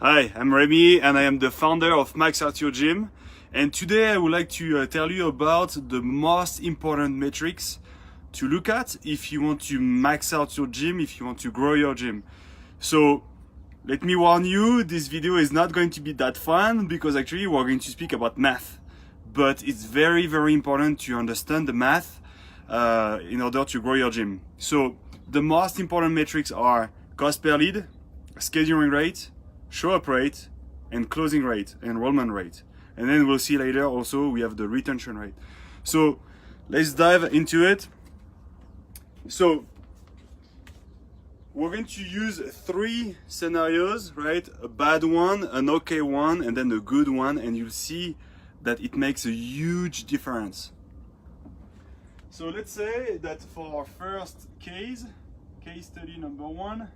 Hi, I'm Remy and I am the founder of Max Out Your Gym. And today I would like to tell you about the most important metrics to look at if you want to max out your gym, if you want to grow your gym. So let me warn you, this video is not going to be that fun because actually we're going to speak about math. But it's very, very important to understand the math in order to grow your gym. So the most important metrics are cost per lead, scheduling rate, show-up rate, and closing rate, enrollment rate. And then we'll see later also we have the retention rate. So let's dive into it. So we're going to use three scenarios, right? A bad one, an okay one, and then a good one, and you'll see that it makes a huge difference. So let's say that for our first case study number 1,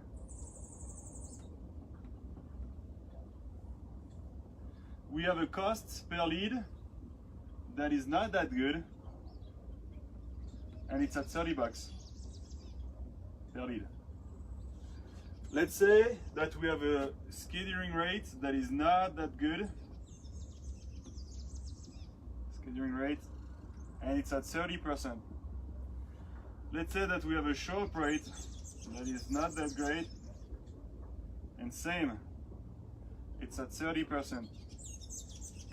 we have a cost per lead that is not that good, and it's at $30 per lead. Let's say that we have a scheduling rate that is not that good, and it's at 30%. Let's say that we have a show-up rate that is not that great, and same, it's at 30%.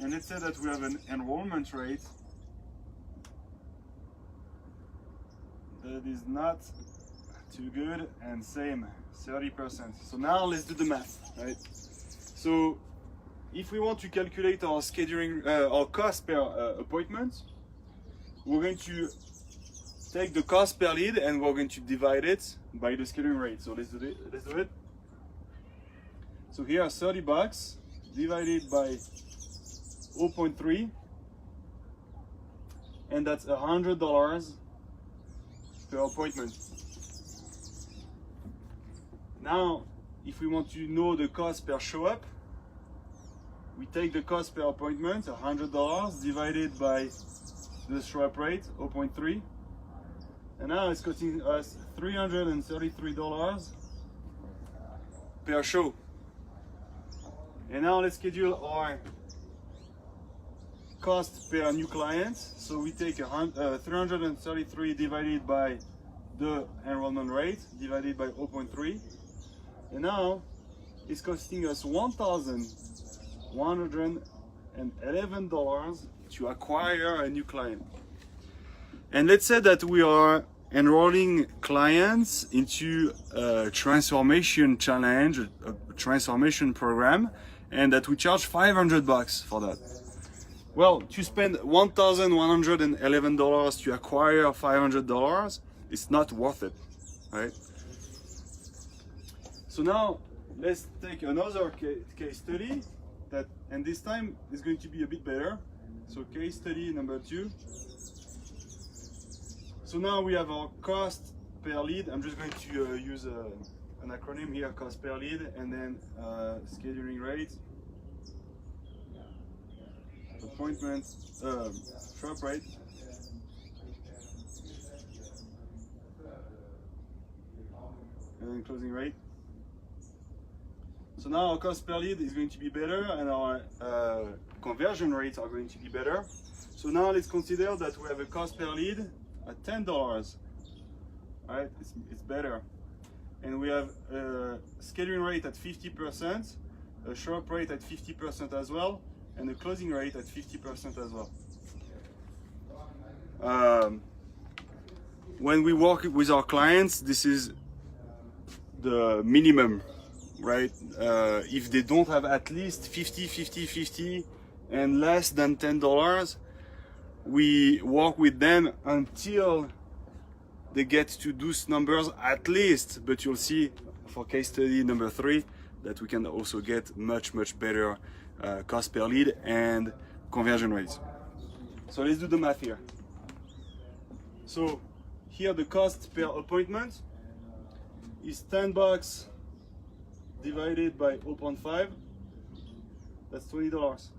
And let's say that we have an enrollment rate that is not too good, and same, 30%. So now let's do the math, right? So if we want to calculate our scheduling, our cost per appointment, we're going to take the cost per lead and we're going to divide it by the scheduling rate. So let's do it. So here are $30 divided by 0.3, and that's $100 per appointment. Now, if we want to know the cost per show up, we take the cost per appointment, $100 divided by the show up rate, 0.3, and now it's costing us $333 per show. And now let's schedule our cost per new client. So we take 333 divided by the enrollment rate divided by 0.3, and now it's costing us $1,111 to acquire a new client. And let's say that we are enrolling clients into a transformation challenge, a transformation program, and that we charge $500 for that. Well, to spend $1,111 to acquire $500, it's not worth it, right? So now let's take another case study and this time is going to be a bit better. So case study number 2. So now we have our cost per lead. I'm just going to use an acronym here, cost per lead, and then scheduling rate, appointment, show-up rate, and then closing rate. So now our cost per lead is going to be better and our conversion rates are going to be better. So now let's consider that we have a cost per lead at $10. Right, it's better. And we have a scheduling rate at 50%, a show-up rate at 50% as well, and a closing rate at 50% as well. When we work with our clients, this is the minimum, right? If they don't have at least 50 and less than $10, we work with them until they get to those numbers at least. But you'll see for case study number 3 that we can also get much better cost per lead and conversion rates. So let's do the math here. So here the cost per appointment is $10 divided by 0.5, that's $20.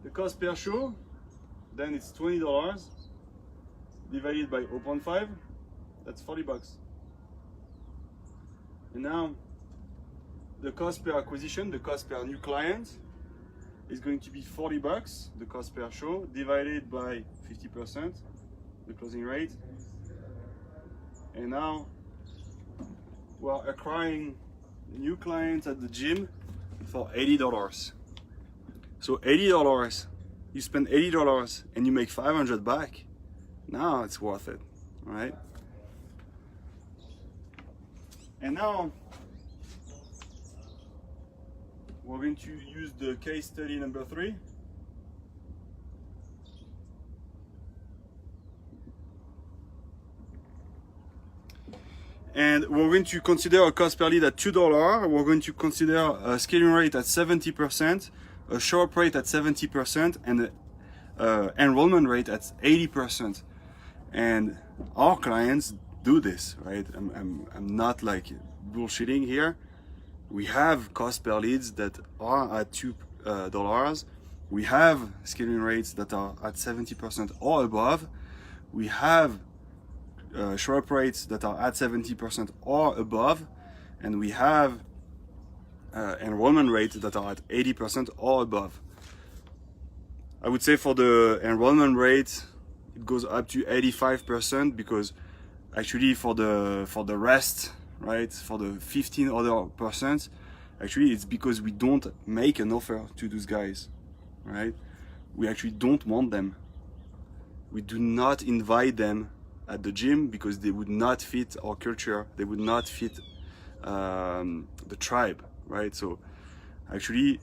The cost per show, then it's $20 divided by 0.5, that's $40. And now the cost per acquisition, the cost per new client is going to be $40, the cost per show, divided by 50%, the closing rate. And now we're acquiring new clients at the gym for $80. So $80, you spend $80 and you make 500 back. Now it's worth it, right? And now we're going to use the case study number 3. And we're going to consider a cost per lead at $2. We're going to consider a scaling rate at 70%, a show up rate at 70%, and an enrollment rate at 80%. And our clients do this, right? I'm not like bullshitting here. We have cost per leads that are at $2. We have scaling rates that are at 70% or above. We have show up rates that are at 70% or above, and we have enrollment rates that are at 80% or above. I would say for the enrollment rate, it goes up to 85%, because actually for the rest, right, for the 15 other percent, actually it's because we don't make an offer to those guys, right? We actually don't want them. We do not invite them at the gym because they would not fit our culture, they would not fit the tribe, right? So actually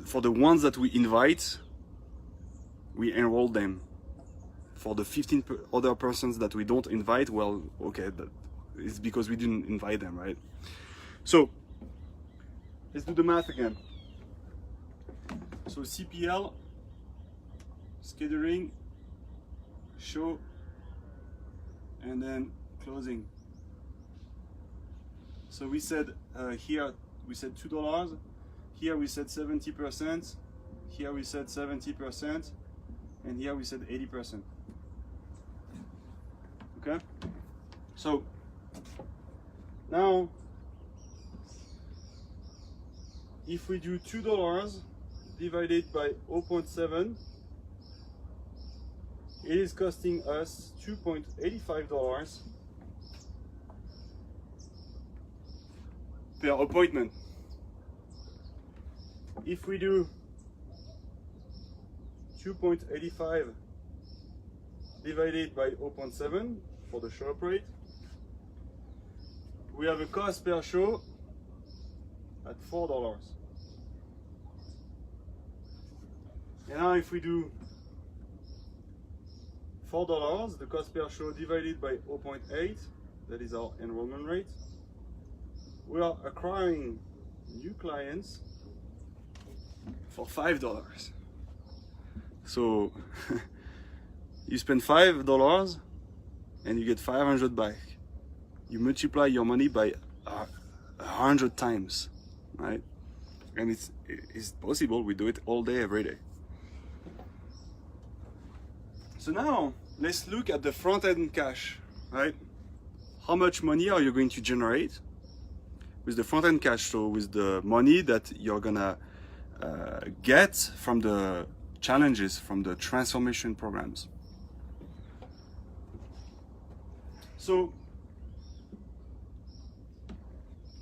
for the ones that we invite, we enroll them. For the 15 other persons that we don't invite, well, okay, it's because we didn't invite them, right? So let's do the math again. So CPL, scheduling, show, and then closing. So we said here we said $2, here we said 70%, here we said 70%, and here we said 80%. Okay? So now if we do $2 divided by 0.7, it is costing us $2.85 per appointment. If we do 2.85 divided by 0.7 for the show up rate, we have a cost per show at $4. And now if we do $4, the cost per show divided by 0.8, that is our enrollment rate, we are acquiring new clients for $5. So you spend $5 and you get 500 back. You multiply your money by 100 times, right? And it's possible. We do it all day, every day. So now let's look at the front-end cash, right? How much money are you going to generate with the front-end cash? So with the money that you're gonna get from the challenges, from the transformation programs. So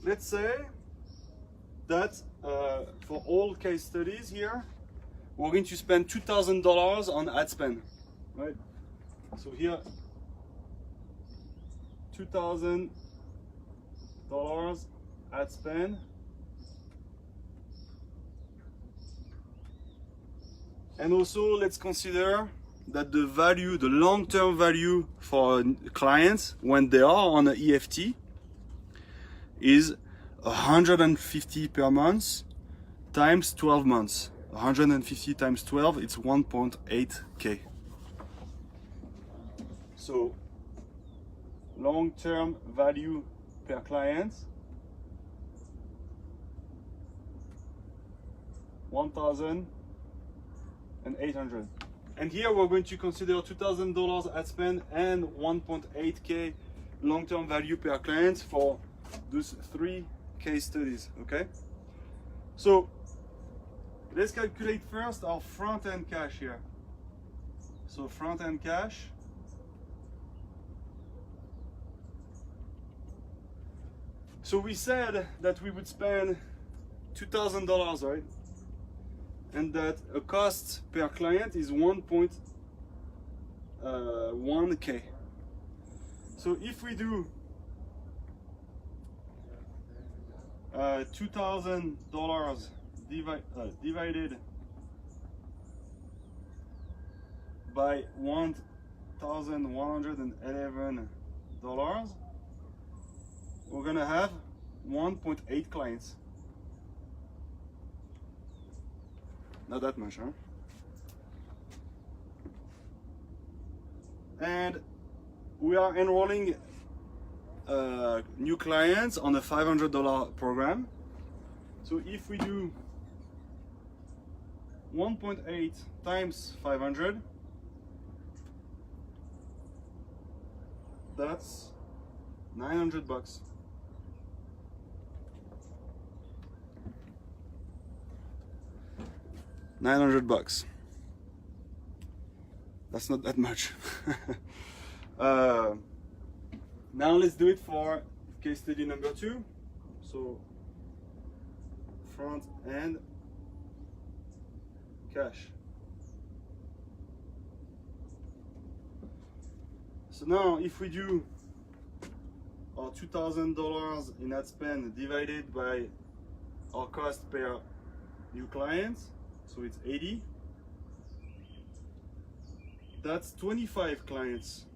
let's say that for all case studies here, we're going to spend $2,000 on ad spend, right? So here, $2,000 ad spend. And also let's consider that the value, the long-term value for clients when they are on an EFT is 150 per month times 12 months. 150 times 12, it's 1.8K. So long-term value per client, 1,800. And here we're going to consider $2,000 ad spend and 1.8K long-term value per client for those 3 case studies, okay? So let's calculate first our front-end cash here. So front-end cash. So we said that we would spend $2,000, right? And that a cost per client is 1.1K. So if we do $2,000 divided by $1,111, we're gonna have 1.8 clients. Not that much, huh? And we are enrolling new clients on a $500 program. So if we do 1.8 times 500, that's $900. $900. That's not that much. Now let's do it for case study number 2. So front end cash. So now if we do our $2,000 in ad spend divided by our cost per new client, so it's 80, that's 25 clients.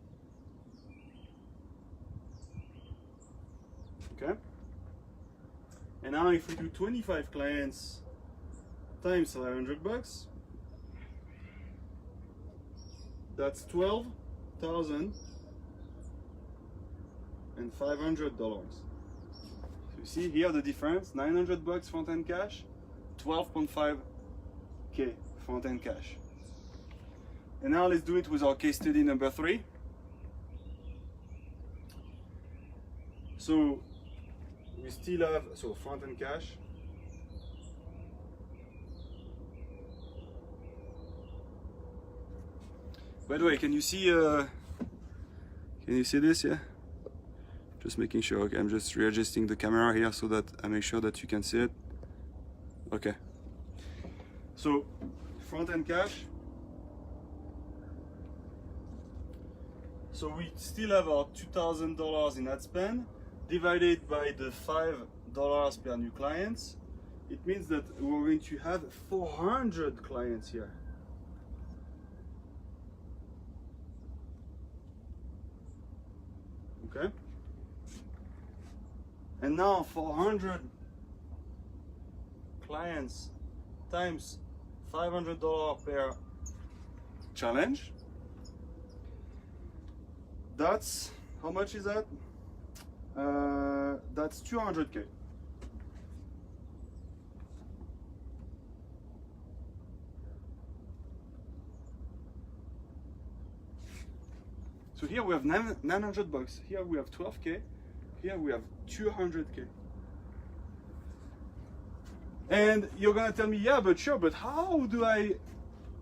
Okay, and now if we do 25 clients times $500, that's $12,500. So you see here the difference: $900 front-end cash, 12.5K front-end cash. And now let's do it with our case study number 3. So we still have front-end cash. By the way, can you see this? Yeah. Just making sure. Okay, I'm just readjusting the camera here so that I make sure that you can see it. Okay. So front-end cash. So we still have our $2,000 in ad spend divided by the $5 per new clients. It means that we're going to have 400 clients here. Okay. And now 400 clients times $500 per challenge. That's, how much is that? That's 200K. So here we have $900. Here we have 12K. Here we have 200K. And you're gonna tell me, yeah, but sure, but how do I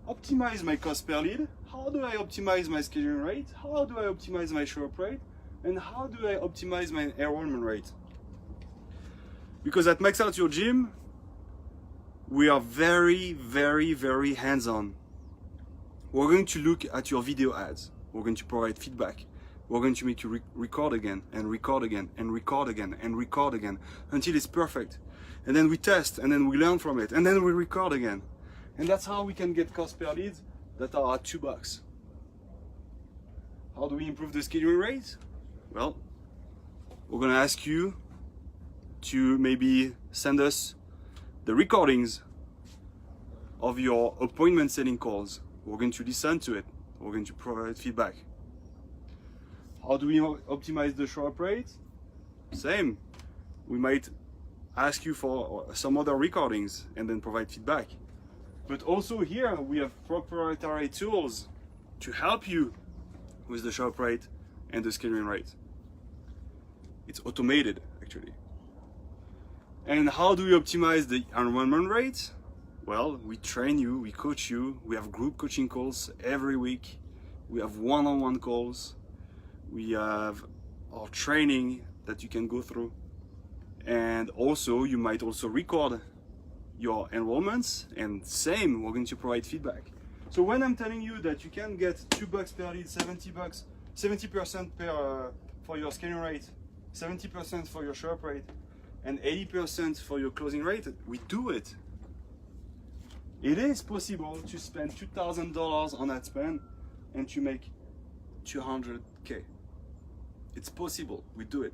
optimize my cost per lead? How do I optimize my scheduling rate? How do I optimize my show-up rate? And how do I optimize my enrollment rate? Because at Max Out Your Gym, we are very, very, very hands-on. We're going to look at your video ads. We're going to provide feedback. We're going to make you record again and record again and record again and record again until it's perfect. And then we test and then we learn from it and then we record again. And that's how we can get cost per leads that are at $2. How do we improve the scheduling rate? Well, we're gonna ask you to maybe send us the recordings of your appointment setting calls. We're going to listen to it. We're going to provide feedback. How do we optimize the show-up rate? Same. We might ask you for some other recordings and then provide feedback. But also here we have proprietary tools to help you with the show-up rate and the scheduling rate. It's automated actually. And how do we optimize the enrollment rate? Well, we train you, we coach you, we have group coaching calls every week, we have one-on-one calls, we have our training that you can go through, and also you might also record your enrollments, and same, we're going to provide feedback. So when I'm telling you that you can get $2 per lead, 70% for your scaling rate, 70% for your show-up rate, and 80% for your closing rate, we do it. It is possible to spend $2,000 on ad spend and to make 200K. It's possible, we do it.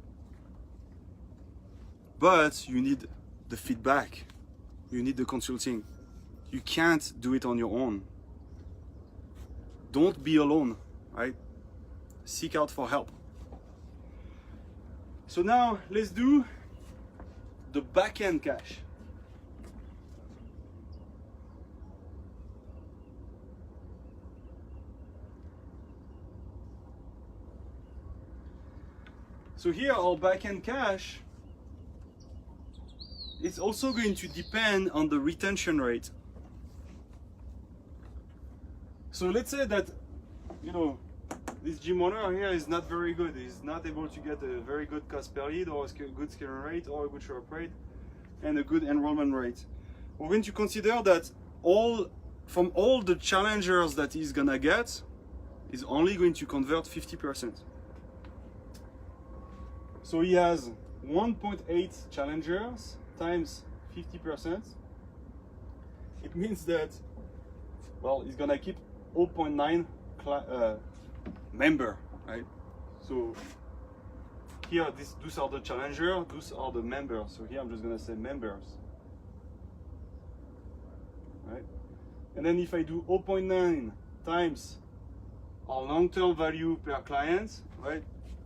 But you need the feedback, you need the consulting. You can't do it on your own. Don't be alone, right? Seek out for help. So now let's do the back-end cash. So here our back-end cash is also going to depend on the retention rate. So let's say that, you know, this gym owner here is not very good. He's not able to get a very good cost per lead or a good scaling rate or a good show-up rate and a good enrollment rate. We're going to consider that from all the challengers that he's gonna get, he's only going to convert 50%. So he has 1.8 challengers times 50%. It means that, well, he's gonna keep 0.9 member, right? So here, those are the challengers, those are the members. So here I'm just gonna say members, right? And then if I do 0.9 times our long-term value per client, right?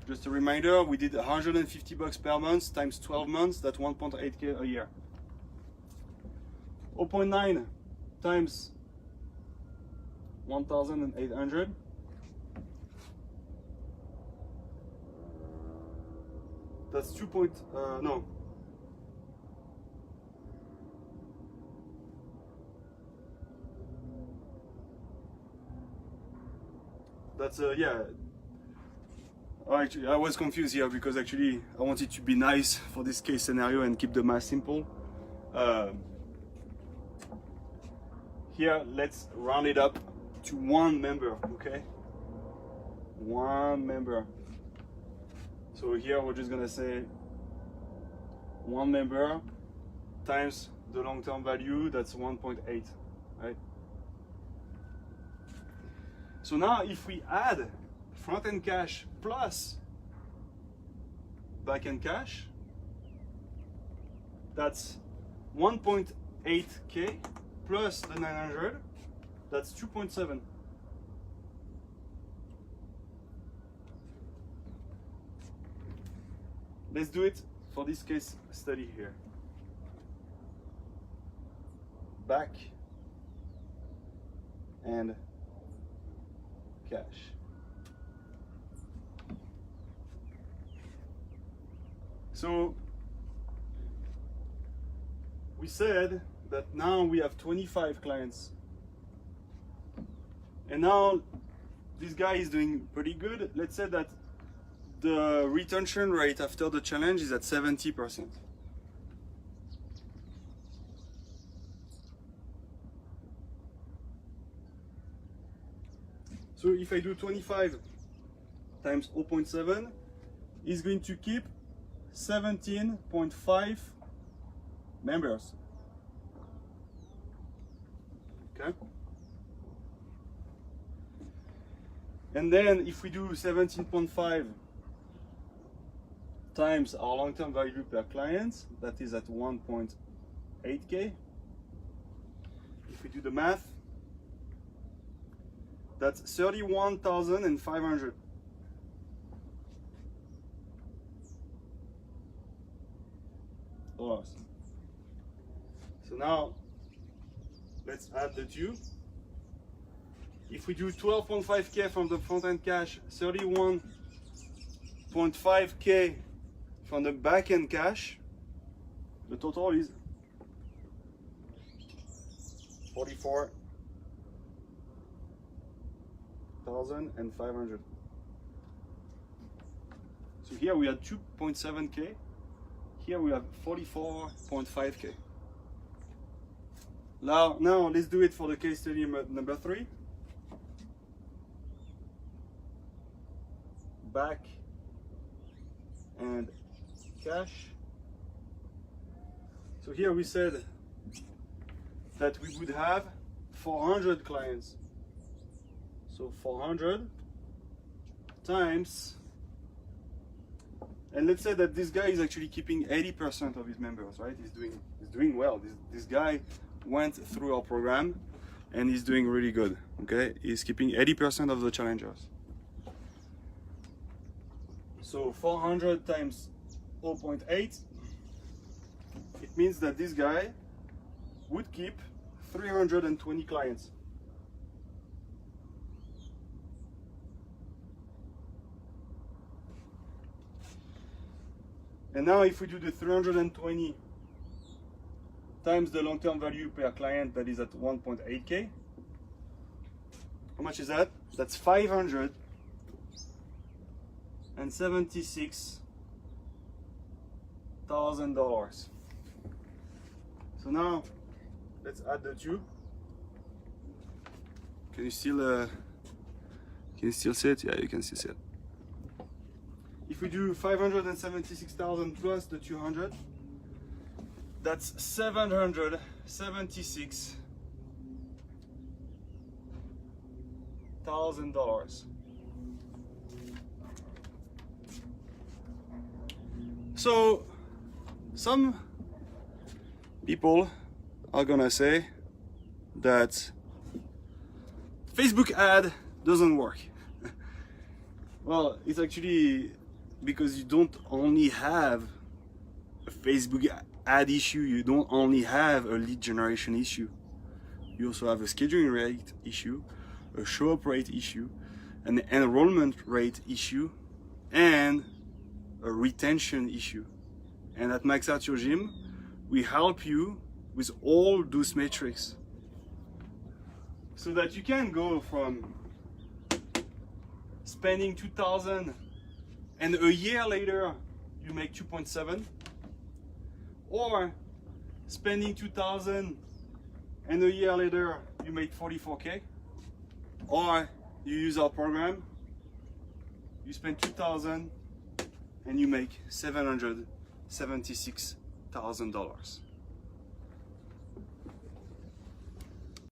Just a reminder, we did $150 per month times 12 months, that's 1.8K a year. 0.9 times 1,800. That's no. That's yeah. Actually, I was confused here because actually I wanted to be nice for this case scenario and keep the math simple. Here, let's round it up to one member, okay? One member. So here we're just gonna say one member times the long-term value, that's 1.8, right? So now if we add front-end cash plus back-end cash, that's 1.8K plus the 900, that's 2.7. Let's do it for this case study here. Back and cash. So we said that now we have 25 clients. And now this guy is doing pretty good. Let's say that the retention rate after the challenge is at 70%. So if I do 25 times 0.7, he's going to keep 17.5 members. Okay? And then if we do 17.5 times our long-term value per client, that is at 1.8K. If we do the math, that's 31,500. $. So now let's add the two. If we do 12.5K from the front-end cash, 31.5K from the back-end cash, the total is 44,500. So here we had 2.7K. Here we have 44.5K. Now let's do it for the case study number 3. Back and cash. So here we said that we would have 400 clients. So 400 times, and let's say that this guy is actually keeping 80% of his members, right? He's doing well. This guy went through our program and he's doing really good. Okay, he's keeping 80% of the challengers. So 400 times 0.8, it means that this guy would keep 320 clients. And now if we do the 320 times the long-term value per client, that is at 1.8K, how much is that? That's $576,000. So now let's add the two. Can you still see it? Yeah, you can still see it. If we do 576,000 plus the 200, that's $776,000. So some people are gonna say that Facebook ad doesn't work. Well, it's actually because you don't only have a Facebook ad issue, you don't only have a lead generation issue. You also have a scheduling rate issue, a show up rate issue, an enrollment rate issue, and a retention issue. And at Max Out Your Gym, we help you with all those metrics so that you can go from spending 2,000 and a year later you make 2.7, or spending 2,000 and a year later you make 44K, or you use our program, you spend 2,000 and you make $776,000.